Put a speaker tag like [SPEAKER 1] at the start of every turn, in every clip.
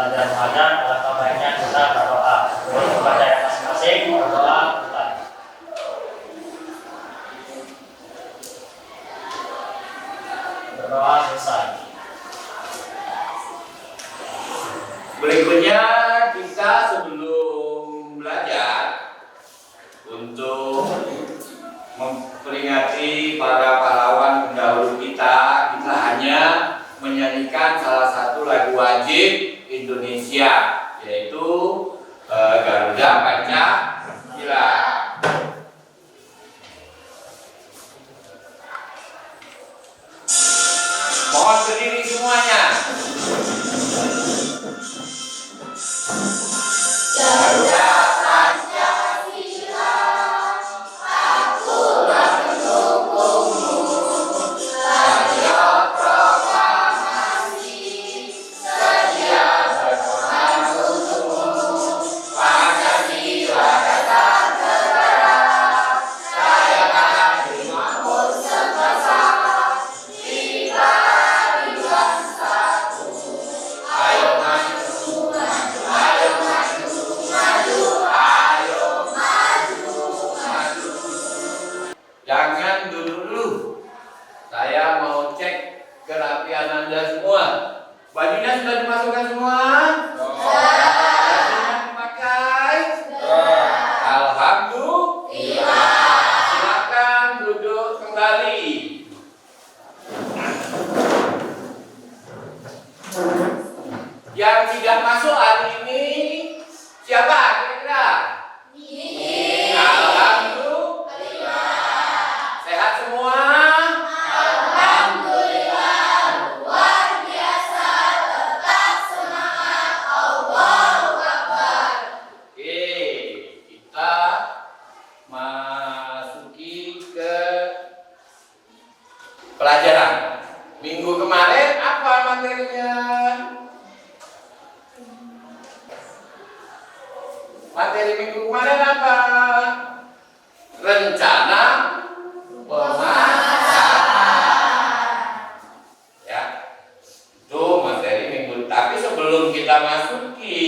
[SPEAKER 1] dan mengajar, alangkah baiknya kita berdoa. Kepada yang masing-masing berdoa mulai. Berdoa selesai.
[SPEAKER 2] Berikutnya kita sebelum belajar untuk memperingati para pahlawan pendahulu kita hanya menyanyikan salah satu lagu wajib Indonesia, yaitu Garuda Pancasila. Mohon berdiri semuanya. Garuda Pancasila, akulah pendukungmu. Raja proklamasi, sedia berkorban untukmu. Pancasila dasar negara, rayakan makmur semesta. Kita di bangsa satu. Ayo maju, maju, ayo maju, maju, ayo maju, maju. Jangan duduk dulu. Saya mau cek kerapian Anda semua. Bajunya sudah dimasukkan semua? Bajunya dipakai? Alhamdulillah. Silakan duduk kembali. Yang tidak masuk hari ini siapa kira-kira? Alhamdulillah. Sehat semua? Alhamdulillah. Luar biasa. Tetap semangat. Allahu Akbar. Oke, kita masuki ke pelajaran. Minggu kemarin apa materinya? Materi minggu kemarin apa? Rencana pemasaran. Ya, itu materi minggu. Tapi sebelum kita masuki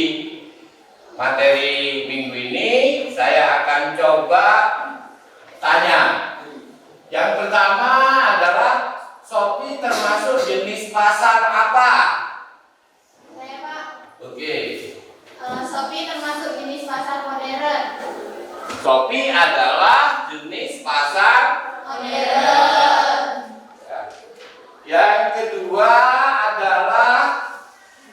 [SPEAKER 2] materi minggu ini, saya akan coba tanya. Yang pertama adalah Shopee termasuk jenis pasar apa?
[SPEAKER 3] Saya Pak,
[SPEAKER 2] Oke.
[SPEAKER 3] Shopee termasuk jenis pasar modern.
[SPEAKER 2] Shopee adalah jenis pasar
[SPEAKER 3] Modern.
[SPEAKER 2] ya. Yang kedua adalah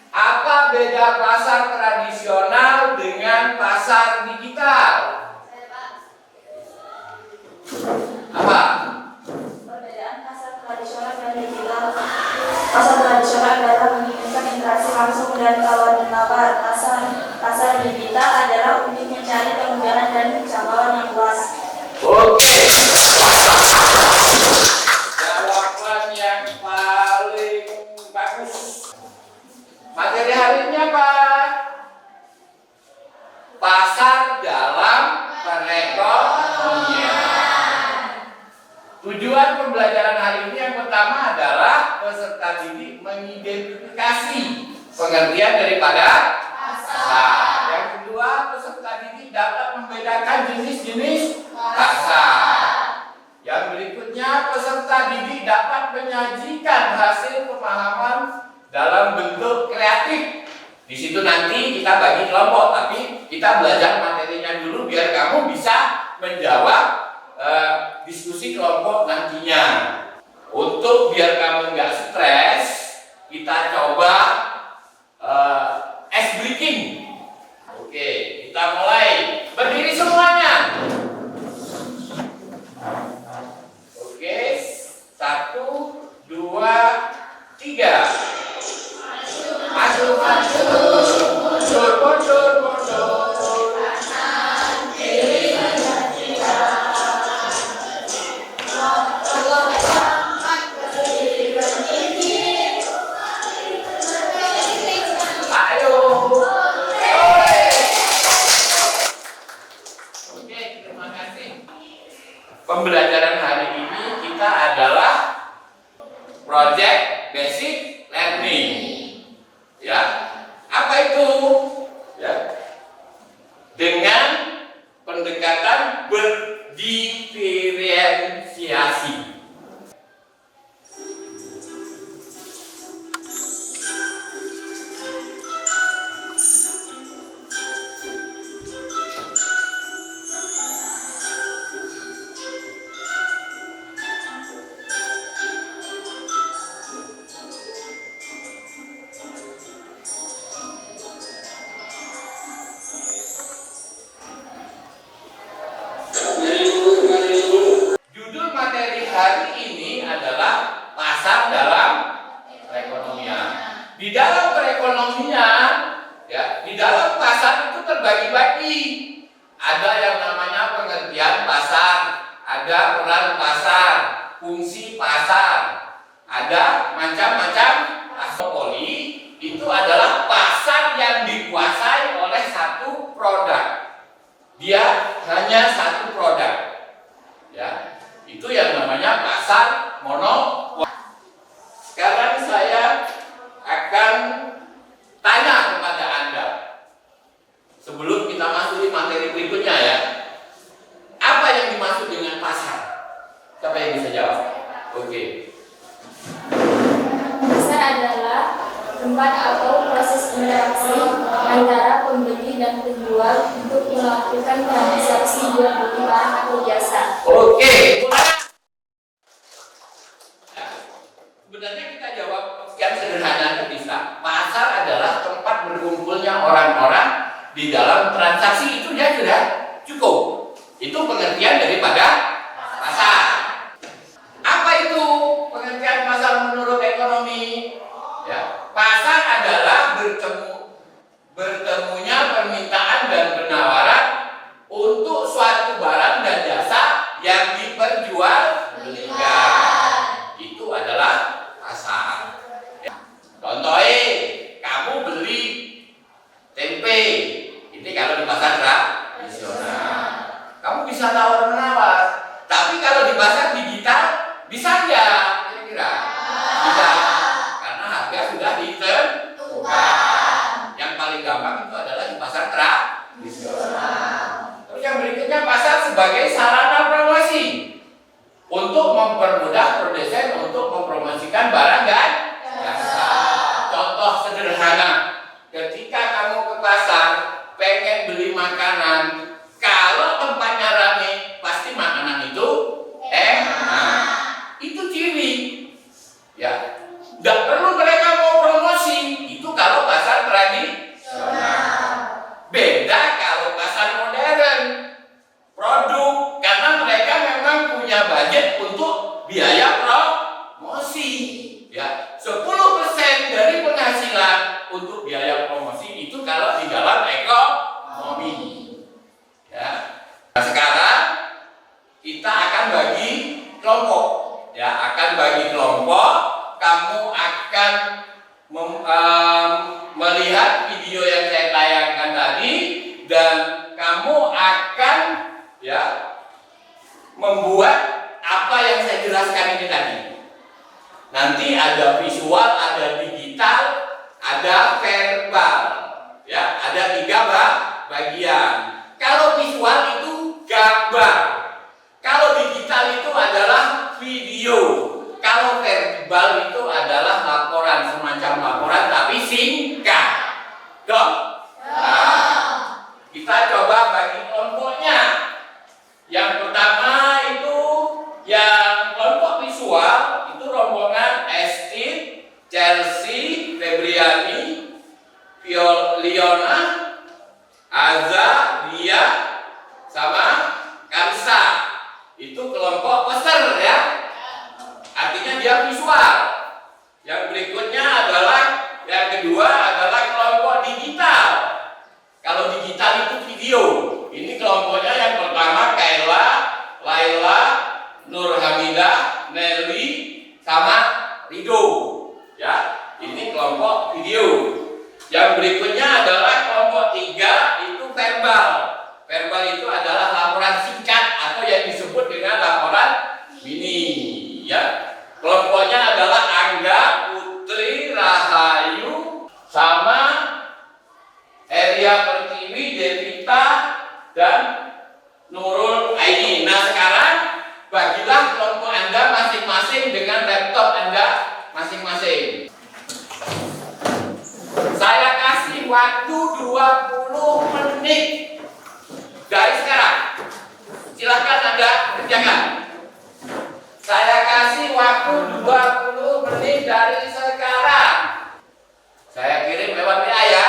[SPEAKER 2] apa beda pasar tradisional dengan pasar digital?
[SPEAKER 3] Saya Pak,
[SPEAKER 2] Apa?
[SPEAKER 3] perbedaan pasar tradisional dan digital. Pasar tradisional adalah menginginkan interaksi langsung dan tawar-menawar. Pasar digital adalah untuk mencari kemudahan dan jangkauan yang luas.
[SPEAKER 2] Oke. Jawaban yang paling bagus. Materi hari ini apa? Pasar dalam perekonomian. Tujuan pembelajaran hari ini yang pertama adalah peserta didik mengidentifikasi pengertian daripada pasar. Yang kedua, peserta didik dapat membedakan jenis-jenis pasar. Yang berikutnya, peserta didik dapat menyajikan hasil pemahaman dalam bentuk kreatif. Di situ nanti kita bagi kelompok, tapi kita belajar materinya dulu biar kamu bisa menjawab diskusi kelompok nantinya. Untuk biar kamu nggak stres, kita coba ice breaking. Oke, kita mulai. Berdiri semuanya. Oke, 1, 2, 3. Maju, maju. Mundur, mundur, mundur. Kanan, kiri, ayo. Oke, terima kasih. Pembelajaran hari ini kita adalah project basic learning. Ya. di dalam perekonomian, ya, di dalam pasar itu terbagi-bagi. Ada yang namanya pengertian pasar, ada peran pasar, fungsi pasar, ada macam-macam. Monopoli itu adalah pasar yang dikuasai oleh satu produk. Dia hanya satu produk. Ya, itu yang namanya pasar monopoli. Sekarang saya akan tanya kepada Anda. Sebelum kita masuk di materi berikutnya ya. Apa yang dimaksud dengan pasar? Siapa yang bisa jawab? Oke.
[SPEAKER 3] Pasar adalah tempat atau proses interaksi antara pembeli dan penjual untuk melakukan transaksi jual beli barang atau jasa.
[SPEAKER 2] Oke. Sebenarnya kita jawab yang sederhana bisa. Pasar adalah tempat berkumpulnya orang-orang di dalam transaksi, itu dia sudah cukup. Itu pengertian daripada pasar. Apa itu pengertian pasar menurut ekonomi? Ya, pasar adalah bertemunya permintaan dan penawaran untuk suatu barang dan jasa yang diperjualbelikan. Itu adalah pasar. Ya. Contohnya, kamu beli tempe, ini kalau di pasar tradisional. Kamu bisa tawar menawar. Tapi kalau di pasar digital bisa nggak? Kira-kira? Tidak, karena harga sudah ditentukan. Yang paling gampang itu adalah di pasar tradisional. Terus yang berikutnya, pasar sebagai sarana promosi untuk mempermudah produsen untuk mempromosikan barang dan jasa. Contoh sederhana, ketika kamu ke pasar pengen beli makanan, kalau tempatnya rame pasti makanan itu enak. Itu ciri. Ya, nggak perlu mereka mau promosi. Itu kalau pasar tradisional. Beda kalau pasar modern, produk, karena mereka memang punya budget untuk biaya promosi. Ya, 10% dari penghasilan untuk biaya promosi itu kalau di dalam ekonomi. Ya. Nah, sekarang kita akan bagi kelompok. Ya, akan bagi kelompok. Kamu akan melihat video yang saya tayangkan tadi, dan kamu akan ya membuat apa yang saya jelaskan ini tadi. Nanti ada visual, ada digital, ada verbal. Ya, ada 3 bagian. Kalau visual itu gambar. Kalau digital itu adalah video. Kalau verbal itu adalah laporan, semacam laporan tapi singkat. Dok? Nah, kita coba bagi kelompoknya. Yang pertama itu yang kelompok visual, itu rombongan Esti, Chelsea, Febriani, Liona, Aza, Dia, sama Kansa. Itu kelompok poster ya. Artinya dia visual. Yang berikutnya adalah, yang kedua adalah kelompok digital. Kalau digital itu video. Ini kelompoknya yang pertama Kaila, Laila, Nur Hamidah, Nelly, sama Rido. Ya, ini kelompok video. Yang berikutnya adalah kelompok 3, itu verbal. Verbal itu adalah laporan singkat atau yang disebut dengan laporan mini. Ya, kelompoknya adalah Angga, Putri, Rahayu, sama Eria Pertiwi, Devita, dan Nurul Aini. Nah, sekarang bagilah kelompok Anda masing-masing dengan laptop Anda masing-masing. Saya kasih waktu 20 menit dari sekarang. Silakan Anda kerjakan. Saya kasih waktu 20 menit dari sekarang. Saya kirim lewat WA ya.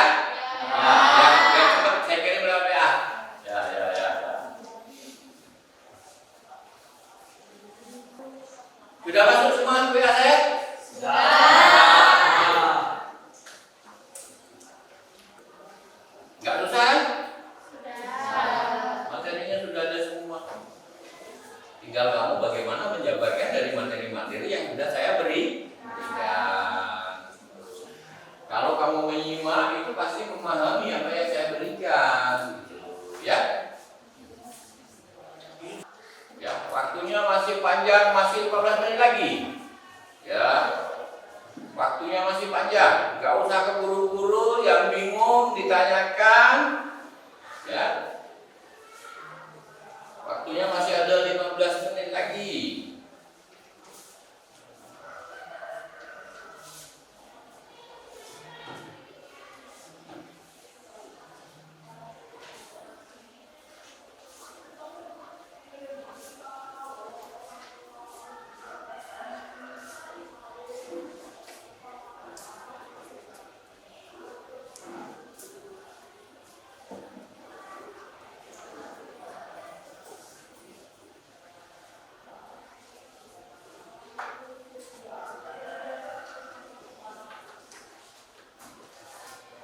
[SPEAKER 2] Ya, cepat saya kirim lewat WA. Ya. Sudah masuk semua WA saya? Sudah. kamu menyimak itu pasti memahami apa yang saya berikan, gitu, ya. Ya, waktunya masih panjang, masih 15 menit lagi. Ya, waktunya masih panjang. Gak usah keburu-buru, yang bingung ditanyakan. Ya, waktunya masih ada 15 menit lagi.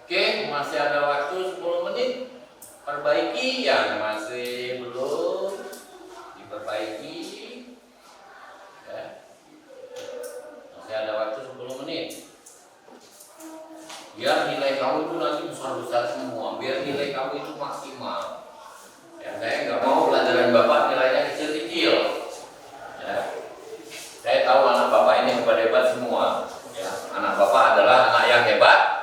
[SPEAKER 2] Oke, masih ada waktu 10 menit. Perbaiki yang masih belum diperbaiki. Ya. Masih ada waktu 10 menit. Biar nilai kamu itu nanti besar-besar semua. Biar nilai kamu itu maksimal. Ya, saya nggak mau pelajaran Bapak nilainya kecil-kecil. Ya. Saya tahu anak Bapak ini hebat-hebat semua. Ya. Anak Bapak adalah anak yang hebat.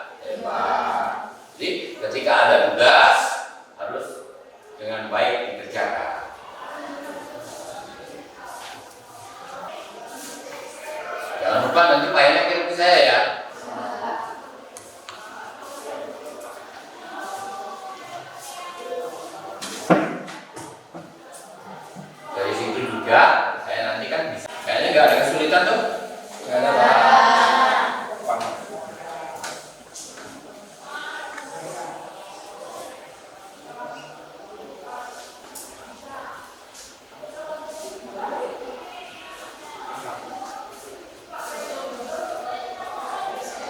[SPEAKER 2] Jadi ketika ada tugas harus dengan baik dikerjakan. Jangan lupa nanti filenya kirim ke saya ya. Dari situ juga saya nanti kan bisa. Kayaknya nggak ada kesulitan tuh. Nggak ada apa.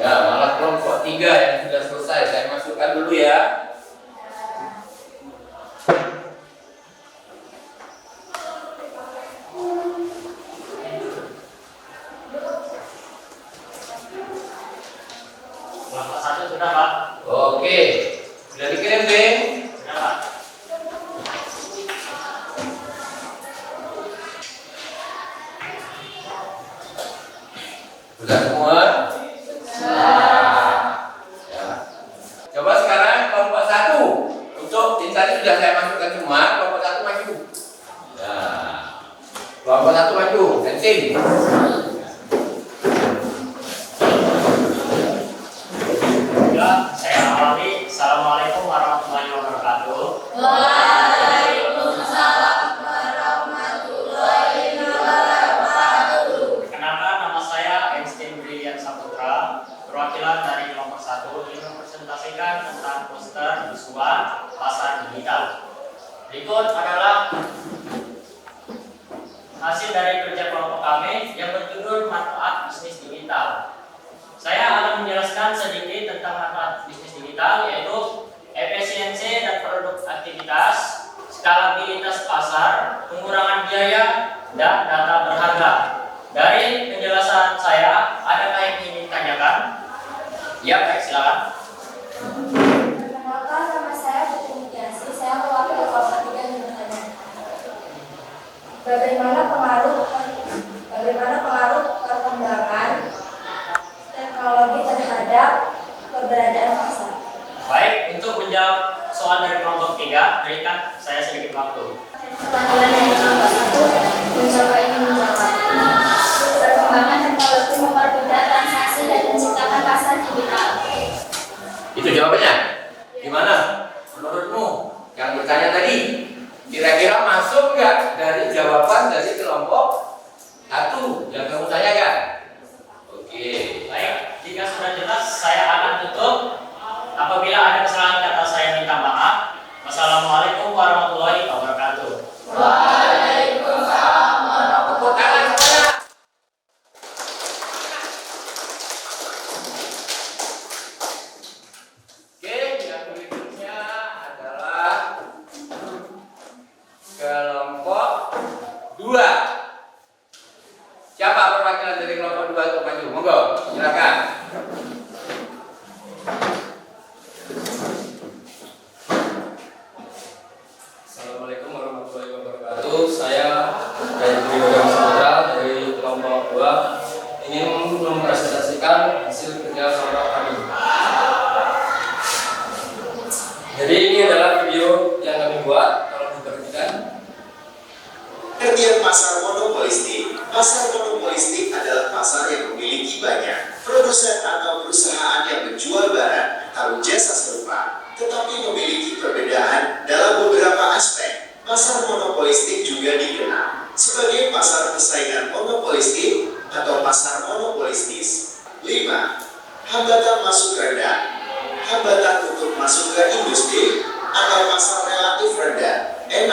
[SPEAKER 2] Ya, malah kelompok 3 yang sudah selesai saya masukkan dulu ya.
[SPEAKER 1] Kelompok 1 sudah, Pak.
[SPEAKER 2] Oke, sudah dikirim, Beng?
[SPEAKER 1] Sudah, Pak.
[SPEAKER 2] Sudah semua? Ya. Coba sekarang kelompok 1. Untuk ini tadi sudah saya masukkan semua, kelompok 1 maju. Ya. Kelompok 1 maju, penting.
[SPEAKER 1] Ya, saya awali. Assalamualaikum warahmatullahi wabarakatuh. Perkenalkan, nama saya Einstein Brilian Saputra, perwakilan dari kelompok 1 ingin mempresentasikan tentang poster visual pasar digital. Berikut adalah hasil dari kerja kelompok kami yang berjudul manfaat bisnis digital. Saya akan menjelaskan sedikit tentang manfaat bisnis digital, yaitu efisiensi dan produk aktivitas, skalabilitas pasar, pengurangan biaya, dan data berharga. Dari penjelasan saya, adakah yang ingin ditanyakan? Ya, baik, silakan.
[SPEAKER 3] Perkenalkan, nama saya Putri Mulyasi. Saya mewakili kelompok 3 yang bertanya. Bagaimana pengaruh perkembangan teknologi terhadap keberadaan pasar?
[SPEAKER 1] Baik, untuk menjawab soal dari kelompok 3, berikan saya sedikit waktu.
[SPEAKER 3] Perwakilan dari kelompok 1 mencoba ingin menjawab. Perkembangan teknologi mempermudah transaksi dan menciptakan pasar digital.
[SPEAKER 2] Itu jawabannya. Gimana? Menurutmu yang bertanya tadi kira-kira masuk nggak dari jawaban dari kelompok 1 yang kamu tanyakan? Oke.
[SPEAKER 1] Baik, jika sudah jelas, saya akan tutup. Apabila ada kesalahan kata, saya minta maaf. Wassalamualaikum warahmatullahi wabarakatuh.
[SPEAKER 2] Tepuk tangan semuanya. Oke,
[SPEAKER 4] jasa serupa, tetapi memiliki perbedaan dalam beberapa aspek. Pasar monopolistik juga dikenal sebagai pasar persaingan monopolistik atau pasar monopolistis. 5. Hambatan masuk rendah. Hambatan untuk masuk ke industri atau pasar relatif rendah. 6.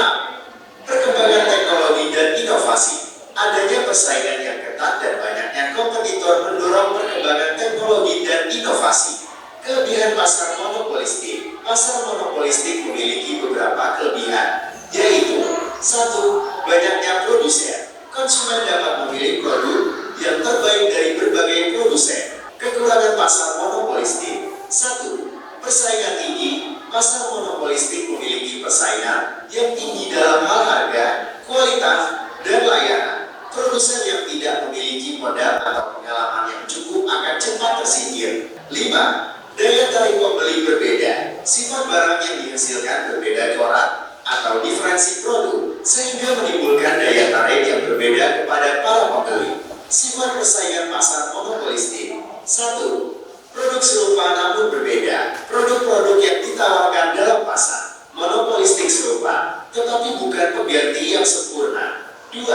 [SPEAKER 4] Perkembangan teknologi dan inovasi. Adanya persaingan yang ketat dan banyaknya kompetitor mendorong perkembangan teknologi dan inovasi. Kelebihan pasar monopolistik. Pasar monopolistik memiliki beberapa kelebihan, yaitu 1. Banyaknya produsen. Konsumen dapat memilih produk yang terbaik dari berbagai produsen. Kekurangan pasar monopolistik. 1. Persaingan tinggi. Pasar monopolistik memiliki persaingan yang tinggi dalam hal harga, kualitas, dan layanan. Produsen yang tidak memiliki modal atau pengalaman yang cukup akan cepat tersingkir. 5. Daya tarik pembeli berbeda. Sifat barang yang dihasilkan berbeda corak atau diferensi produk, sehingga menimbulkan daya tarik yang berbeda kepada para pembeli. Sifat persaingan pasar monopolistik. 1. Produk serupa namun berbeda. Produk-produk yang ditawarkan dalam pasar monopolistik serupa, tetapi bukan pengganti yang sempurna. 2.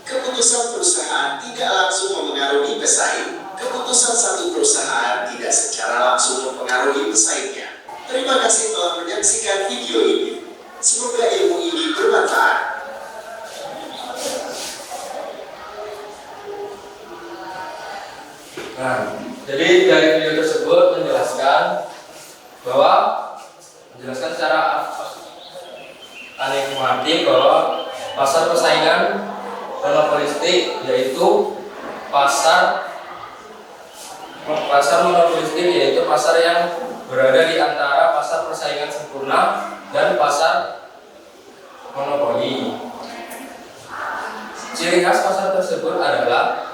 [SPEAKER 4] Keputusan perusahaan tidak langsung memengaruhi pesaing. Keputusan satu perusahaan tidak secara langsung mempengaruhi pesaingnya. Terima kasih telah menyaksikan video ini. Semoga ilmu ini bermanfaat.
[SPEAKER 5] Nah, jadi dari video tersebut menjelaskan secara anikmati bahwa pasar persaingan monopolistik yaitu pasar yang berada di antara pasar persaingan sempurna dan pasar monopoli. Ciri khas pasar tersebut adalah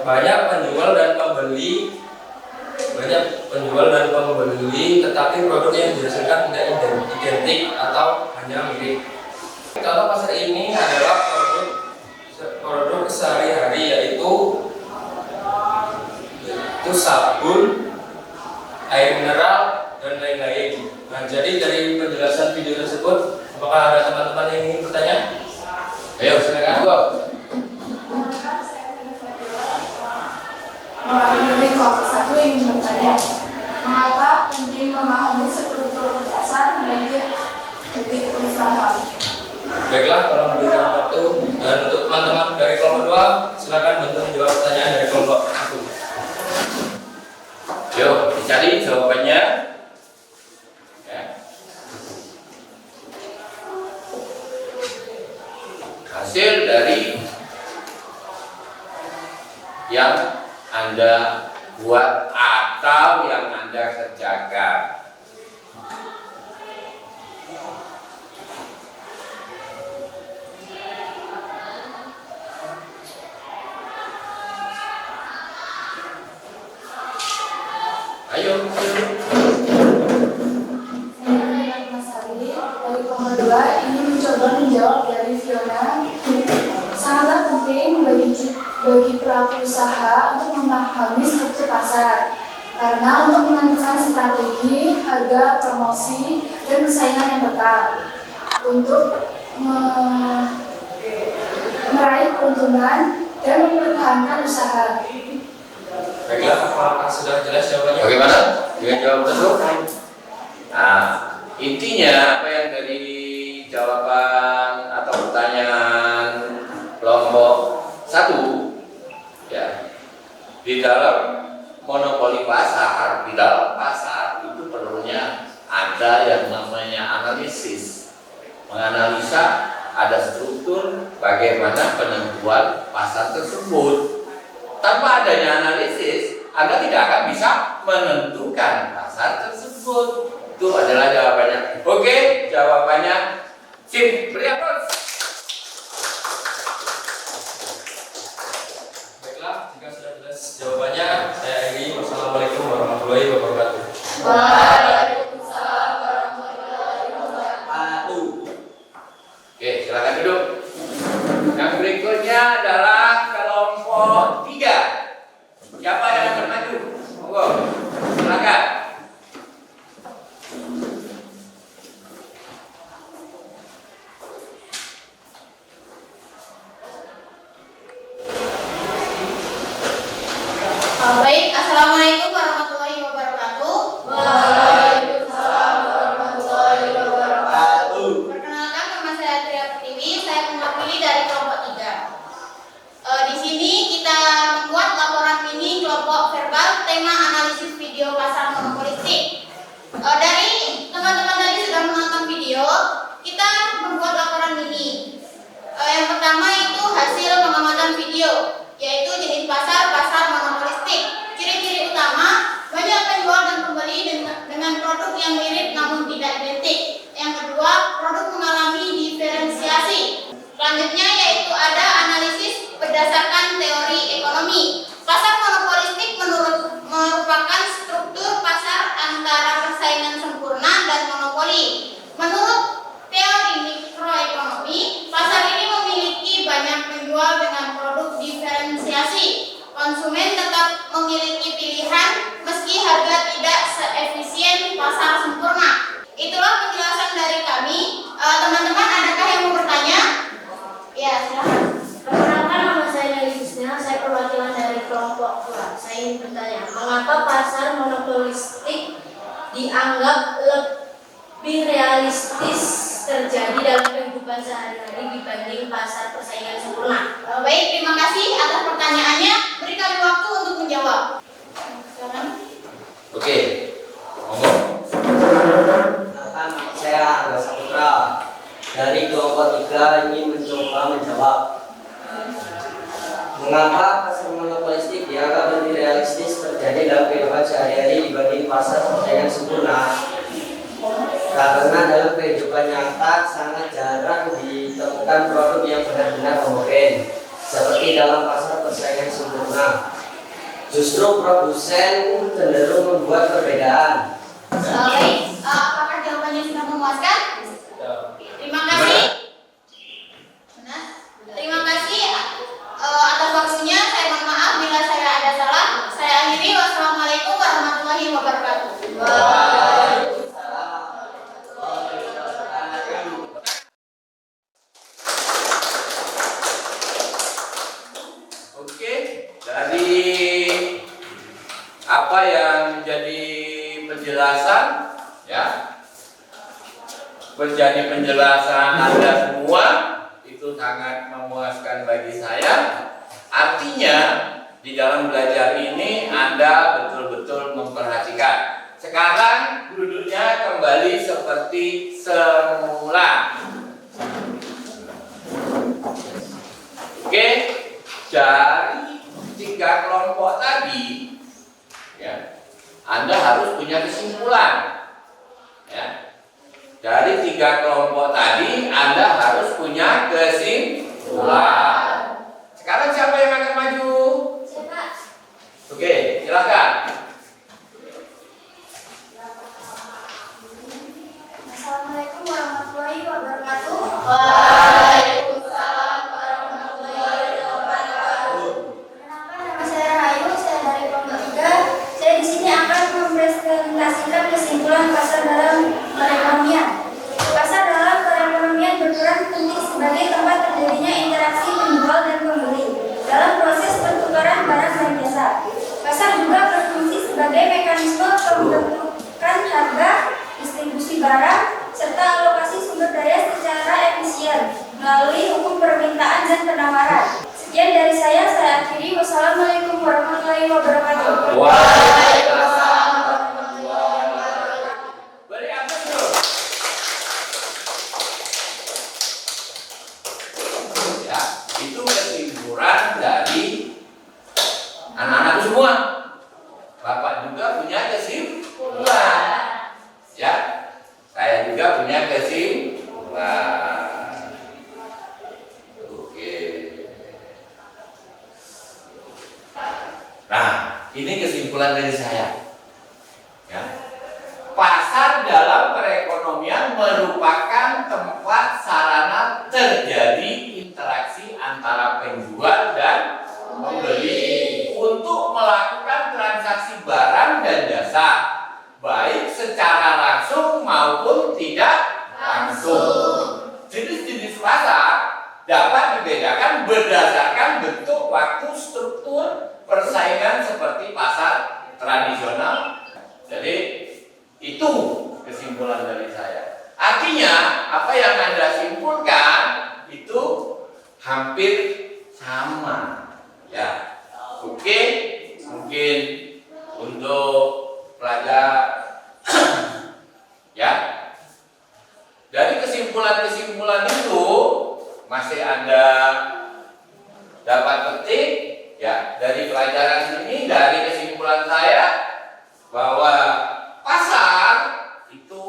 [SPEAKER 5] banyak penjual dan pembeli, tetapi produk yang dihasilkan tidak identik atau hanya mirip. Contoh pasar ini adalah produk sehari-hari yaitu sabun, air mineral, dan lain-lain. Nah, jadi dari penjelasan video tersebut, apakah ada teman-teman yang ingin bertanya? Ayo, silakan.
[SPEAKER 3] Melalui kelompok 1 ingin bertanya, mengapa penting memahami struktur dasar menuju titik usaha?
[SPEAKER 5] Baiklah, tolong berikan waktu. Dan untuk teman-teman dari kelompok 2, silakan bantu menjawab pertanyaan dari kelompok 1.
[SPEAKER 2] Yuk, dicari jawabannya. Ya. Hasil dari yang Anda buat atau yang Anda kerjakan. Ayo.
[SPEAKER 3] Mas Ari, dari kelompok 2 ingin mencoba menjawab dari Fiona. Sangatlah penting bagi pelaku usaha untuk memahami struktur pasar, karena untuk menentukan strategi, harga, promosi, dan persaingan yang tepat untuk meraih keuntungan dan mempertahankan usaha.
[SPEAKER 5] Baiklah, apakah sudah jelas jawabannya?
[SPEAKER 2] Bagaimana dengan jawaban tersebut? Nah, intinya apa yang dari jawaban atau pertanyaan kelompok 1 ya, di dalam monopoli pasar, di dalam pasar itu perlunya ada yang namanya analisis, menganalisa ada struktur bagaimana penentuan pasar tersebut. Tanpa adanya analisis, Anda tidak akan bisa menentukan pasar tersebut. Itu adalah jawabannya. Oke, jawabannya sip. Beri aplaus.
[SPEAKER 5] Baiklah, jika sudah jelas jawabannya, saya akhiri. Wassalamualaikum warahmatullahi wabarakatuh.
[SPEAKER 3] Waalaikumsalam warahmatullahi wabarakatuh.
[SPEAKER 2] Oke, silakan duduk. Yang berikutnya adalah kelompok 3. Siapa yang akan bertanya?
[SPEAKER 6] Baik, Assalamualaikum warahmatullahi wabarakatuh.
[SPEAKER 3] Waalaikumsalam warahmatullahi wabarakatuh.
[SPEAKER 6] Perkenalkan, nama saya Tria Pertiwi, saya mewakili dari kelompok 3. Di sini kita membuat laporan mini kelompok verbal tema analisis video pasar monopolistik. Dari teman-teman tadi sudah menonton video, kita membuat laporan mini. Yang pertama itu hasil pengamatan video, yaitu jenis pasar monopolistik. Ciri-ciri utama, banyak penjual dan pembeli dengan produk yang mirip namun tidak identik. Yang kedua, produk mengalami diferensiasi. Selanjutnya yaitu ada analisis berdasarkan teori ekonomi. Pasar monopolistik merupakan struktur pasar antara persaingan sempurna dan monopoli. Menurut teori mikroekonomi, pasar ini memiliki banyak penjual dengan produk diferensiasi. Konsumen tetap memiliki pilihan meski harga tidak seefisien pasar sempurna. Itulah penjelasan dari kami. Teman-teman, adakah yang mau bertanya? Ya, silakan.
[SPEAKER 7] Perkenalkan, nama saya Nelly Husna, saya perwakilan dari kelompok 2. Saya ingin bertanya, mengapa pasar monopolistik dianggap lebih realistis terjadi dalam kehidupan sehari-hari dibanding pasar persaingan sempurna?
[SPEAKER 6] Baik, terima kasih atas pertanyaannya. Beri kami waktu untuk menjawab. Silakan.
[SPEAKER 2] Oke, ngomong.
[SPEAKER 8] Perkenalkan, saya Angga Saputra dari kelompok 3 ingin mencoba menjawab mengapa pasar monopolistik dianggap lebih realistis terjadi dalam kehidupan sehari-hari dibanding pasar persaingan sempurna. Karena dalam kehidupan nyata sangat jarang ditemukan produk yang benar-benar homogen seperti dalam pasar persaingan sempurna. Justru produsen cenderung membuat perbedaan.
[SPEAKER 6] Baik, apakah jawabannya sudah memuaskan? Terima kasih. Benar. Terima kasih atas waktunya. Saya mohon maaf bila saya ada salah. Saya akhiri. Wassalamualaikum warahmatullahi wabarakatuh.
[SPEAKER 2] Oke, dari apa yang menjadi penjelasan, ya, menjadi penjelasan Anda semua itu sangat memuaskan bagi saya. Artinya di dalam belajar ini Anda betul-betul memperhatikan. Sekarang duduknya kembali seperti semula. Oke, dari 3 kelompok tadi, ya, Anda harus punya kesimpulan. Ya. Dari 3 kelompok tadi, Anda harus punya kesimpulan. Sekarang siapa yang akan maju? Oke, silakan.
[SPEAKER 7] Assalamualaikum warahmatullahi wabarakatuh.
[SPEAKER 3] Waalaikumsalam warahmatullahi wabarakatuh.
[SPEAKER 7] Perkenalkan, nama saya Rahayu, saya dari kelompok 3. Saya di sini akan mempresentasikan kesimpulan pasar dalam perekonomian. Pasar dalam perekonomian berperan penting sebagai tempat terjadinya interaksi penjual dan pembeli dalam proses pertukaran barang dan jasa. Pasar juga berfungsi sebagai mekanisme pembentukan harga, distribusi barang, serta alokasi sumber daya secara efisien melalui hukum permintaan dan penawaran. Sekian dari saya akhiri. Wassalamualaikum warahmatullahi wabarakatuh.
[SPEAKER 2] Waalaikumsalam warahmatullahi wabarakatuh. Beri aplaus dulu. Ya, itu kesimpulan dari anak-anakku semua. Bapak juga punya kesimpulan. Ya, saya juga punya kesimpulan. Oke. Nah, ini kesimpulan dari saya. Ya. Pasar dalam perekonomian merupakan tempat sarana terjadi interaksi antara penjual dan pembeli untuk melakukan transaksi barang dan jasa, baik secara langsung maupun tidak langsung. Jenis-jenis pasar dapat dibedakan berdasarkan bentuk, waktu, struktur, persaingan seperti pasar mungkin untuk pelajar ya. Dari kesimpulan-kesimpulan itu masih ada dapat petik ya dari pelajaran ini, dari kesimpulan saya bahwa pasar itu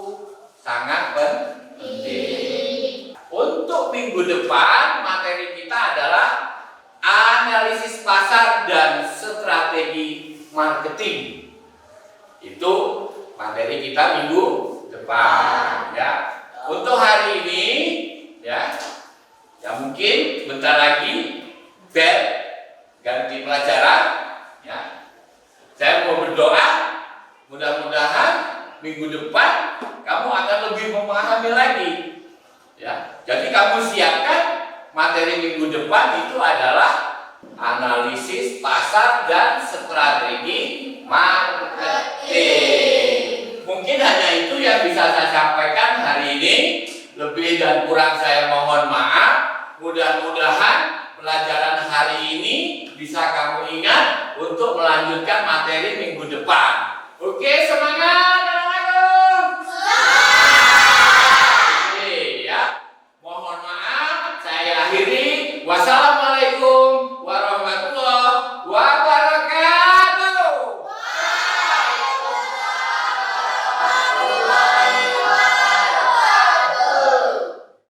[SPEAKER 2] sangat penting. Untuk minggu depan materi kita adalah analisis pasar dan strategi marketing. Itu materi kita minggu depan ya. Untuk hari ini ya mungkin bentar lagi bel ganti pelajaran ya. Saya mau berdoa mudah-mudahan minggu depan kamu akan lebih memahami lagi ya. Jadi kamu siapkan materi minggu depan itu adalah analisis pasar dan strategi marketing. Mungkin hanya itu yang bisa saya sampaikan hari ini. Lebih dan kurang saya mohon maaf. Mudah-mudahan pelajaran hari ini bisa kamu ingat untuk melanjutkan materi minggu depan. Oke, semangat anak-anak. Oke ya. Mohon maaf, saya akhiri. Wassalamualaikum warahmatullahi wabarakatuh.